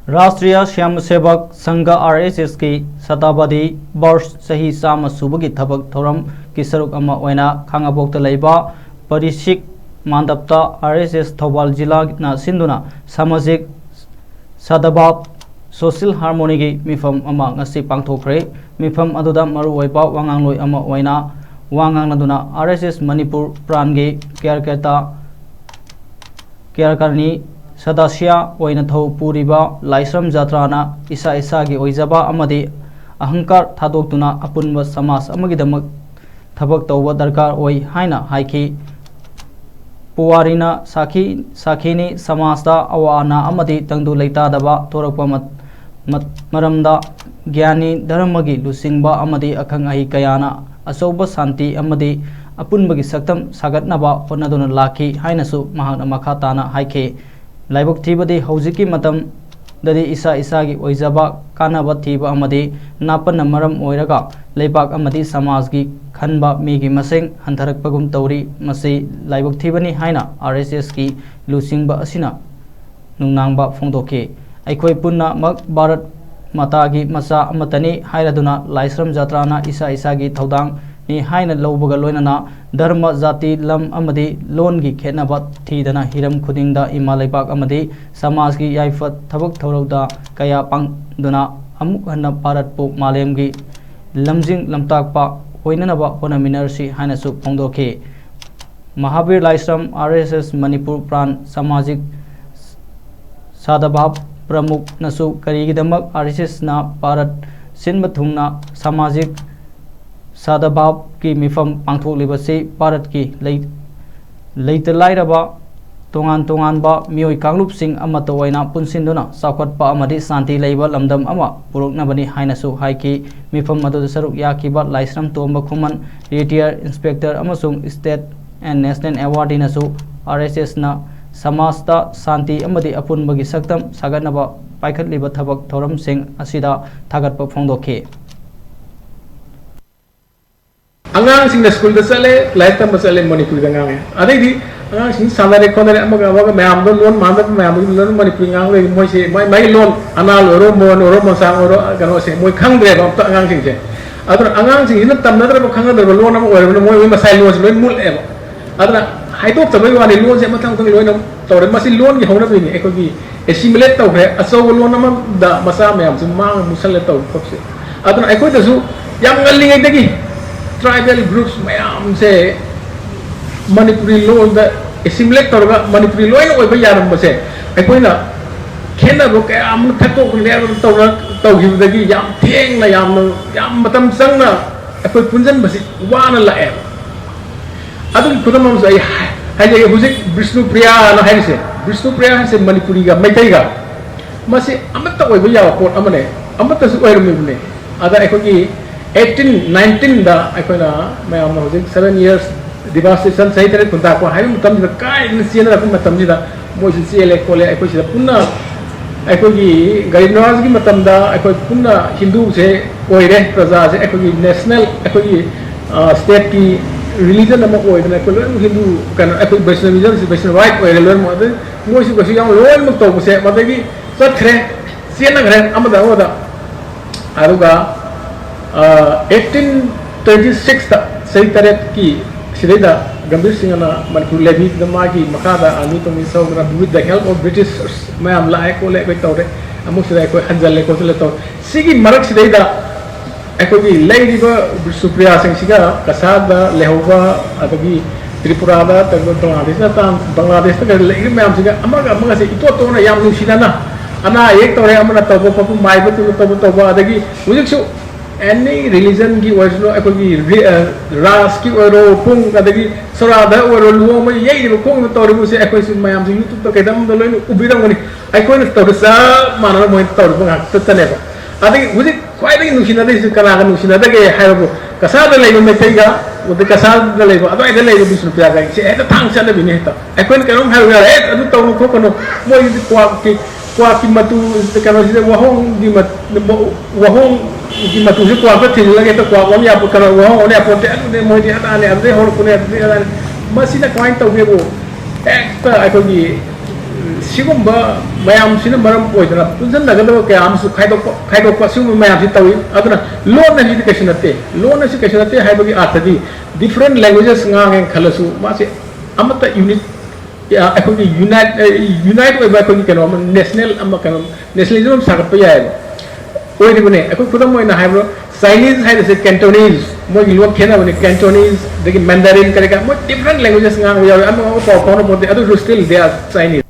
राष्ट्रीय स्वयंसेवक संघ RSS की शताब्दी वर्ष सही चाम सूबगी थबक थौरम की सरुक अमा ओइना खांगाबोक्ता लेबा परिशिक मानदपता RSS थौबाल जिला ना सिंधुना सामाजिक सदभाव सोशल हार्मोनी की मिफम अमा ngasi पांगथोखरे मिफम अदुदा मरु ओइबा वांगांगलोय अमा ओइना वांगांगनादुना RSS मणिपुर प्रांगे केयरकरनी सदस्य ओइना थौ पुरिबा लाइसरम जात्राना इसा इसागी ओइजबा अमदि अहंकार थादोक्तुना अपुनब समाज अमगिदमक थबक तौबा दरकार ओइ हाइना हाइखि पुवारिना साखीनी समाजदा अवाना अमदि तंगदु लेतादबा तोरकपा मरमदा ज्ञानी धर्मगी लुसिंगबा अमदि अखंग अहि कयाना अचौबा शांति अमदि अपुनबगी सक्तम सागतनबा होनदुना लाखी हाइनसु महाकना मखा ताना हाइखे लाइबक थीबदी हौजिकी मतम ददी इसा इसागी ओइजबा कानबा थीबा अमदि नापन मरम ओइरगा लेबाक अमदि समाज की खनबा मीगी मसेंग हंथरकपगुम तौरी मसी लाइबक थीबनी हाइना RSS की लुसिंगबा असिना नुंगनांगबा फोंदोके अखोय पुन्ना मक भारत मातागी मचा अमतनी हाइरदुना लाइसरम जात्राना इसा इसागी थौदांग नि हाइना लौबगा लोइनना धर्म जाति लम अमदि लोन की खेनबा थीदना हिरम खुदिंगदा इमा लेबाक अमदि समाज की याइफत थबक थौरौदा कया पांगदुना अमुक हन्ना भारत पो मालेम की लमजिंग लमताकपा होइननबा होनमिनरसी हाइनसु फोंदोखे महावीर लाइसरम RSS मणिपुर प्रांत सामाजिक सादभाव प्रमुख नसु करीगिदमक RSS ना भारत सिनबा थुंगना सामाजिक सादभाव की मिफम पांथोक्लिबसे भारत की लेतलाइरबा तोंगान तोंगानबा मियोय कांगलुपसिंग अमत ओइना पुनसिंदुना साखवतपा अमदि शांति लेबा लमदम अमा पुरुकनबनी हाइनसु हाइकी मिफम अदुद सरुक याखिबा लाइसरम तोंबा खुमन रिटायर इंस्पेक्टर अमसुंग स्टेट एंड नेशनल अवार्डिनसु RSS ना समाजता शांति अमदि अपुनबगी सक्तम सागतनबा पाइखतलिबा थबक थौरमसिंग असिदा थागतपा फोंदोखे angang sing school da sale life tam sale manipur da ngang adai di angang sing sanare konare amaga mayam do loan manda mayam do loan manipur ngang le moi se mai loan anal oro mon sang oro kano se moi khang dre ba angang sing se adra angang sing ina tam nadra ba khang dre loan am oro moi ma sai loan loan mul e adra haidok tabai wa ni loan se matang tang loan tawre ma si loan gi hona bi ni eko gi assimilate taw he aso loan am da masa mayam sum mang musal taw khopse adra eko da su yam ngali ngai dagi tribal groups मैम से मणिपुरी लोन the assimilate तौरगा मणिपुरी लोन ओइबा यारमबसे अखोइना खेनबो कयाम थको ले तौर तौगिबदगी याम थेंगना याम मतम संगना अखोइ पुंजन बसी वाना लाए अदुगी खुदमम से हाइजे हुजिक विष्णुप्रिया ना हाइसे विष्णुप्रिया से मणिपुरी गा मैतैगा मसे अमत ओइबा याव पोट अमने अमत सु ओइरमिबने अदा अखोगी 18-19 da aikoina mayam na hojik 7 years devastation sahi tare kunta ko hai mutam da kai ni siena ra mutam ni da moi si ele kole aiko si punna aiko gi garib nawaz gi mutam da aiko punna hindu se oire praja se aiko gi national aiko gi state ki religion na mo oire na ko hindu kan aiko vaishnavism se vaishnavite oire lor mo da moi si ko si yang lor mo to se ma da gi sat khre siena khre amada oda aruga 1826 ता सही तरह की सिलेदा गंभीर सिंह ना Manpur levy दमा की मकादा आनी तो मिसो ग्रा with the help of British मैं हमला है को ले कोई तौरे अमु सिदा कोई हंजल ले को ले तो सिगी मरक सिदा एको की लेडी को सुप्रिया सिंह सिगा कसादा लेहोवा अदगी त्रिपुरा दा तगो बांग्लादेश ता बांग्लादेश तक लेगी मैं हम सिगा अमगा से इतो तो ना याम नुसिना ना अना एक तौरे अमना तबो पपु माइबो तबो अदगी मुझे सु any religion की वजह से कोई रास की वजह पुंग कदगी सराधा वजह लुओं में यही लोग पुंग तौर पर से कोई सुन मायम सिंह तो कहता हम लोग उबिरंग बनी कोई न तौर से मानव मोहित तौर पर हाथ तने पर अदगी मुझे कोई नहीं नुशिना दे इस कला का नुशिना दे के है वो कसार दे लेगो में तेगा वो दे कसार दे लेगो अदो इधर लेगो बीस रुपया का इसे ऐसा थांग चले भी नहीं था कोई न करूँ है वो यार अदो तौर को करो वो ये kwa ki matu kano sida wahong di mat wahong di matu si kwa pa tin lagi to kwa ko ya po kano wahong one aponte ane mo di ata ane ande hor kune ane masina kwain to gebo ekta ako gi सिगुम्बा मयाम सिना मरम ओइदना पुंजन नगदो के आमसु खाइदोक सिगुम मयाम सि तवी अदना loan नहि कैसे loan नसि कैसे नते हाइबगी अर्थदि different languages ngang खलसु मासे अमता unit अखोगी unite ओइबा अखोगी केनो national अमा केनो नेशनलिज्म सागत याय ओइदिबने अखो खुदम मोइना हाइब्रो चाइनीज हाइदसे कैंटोनीज मोगी लोन खेना बने कैंटोनीज दगी मैंडारिन करेगा मो डिफरेंट लैंग्वेजेस ngang याय अमा पाव पाव बोते अदु स्टिल दे आर चाइनीज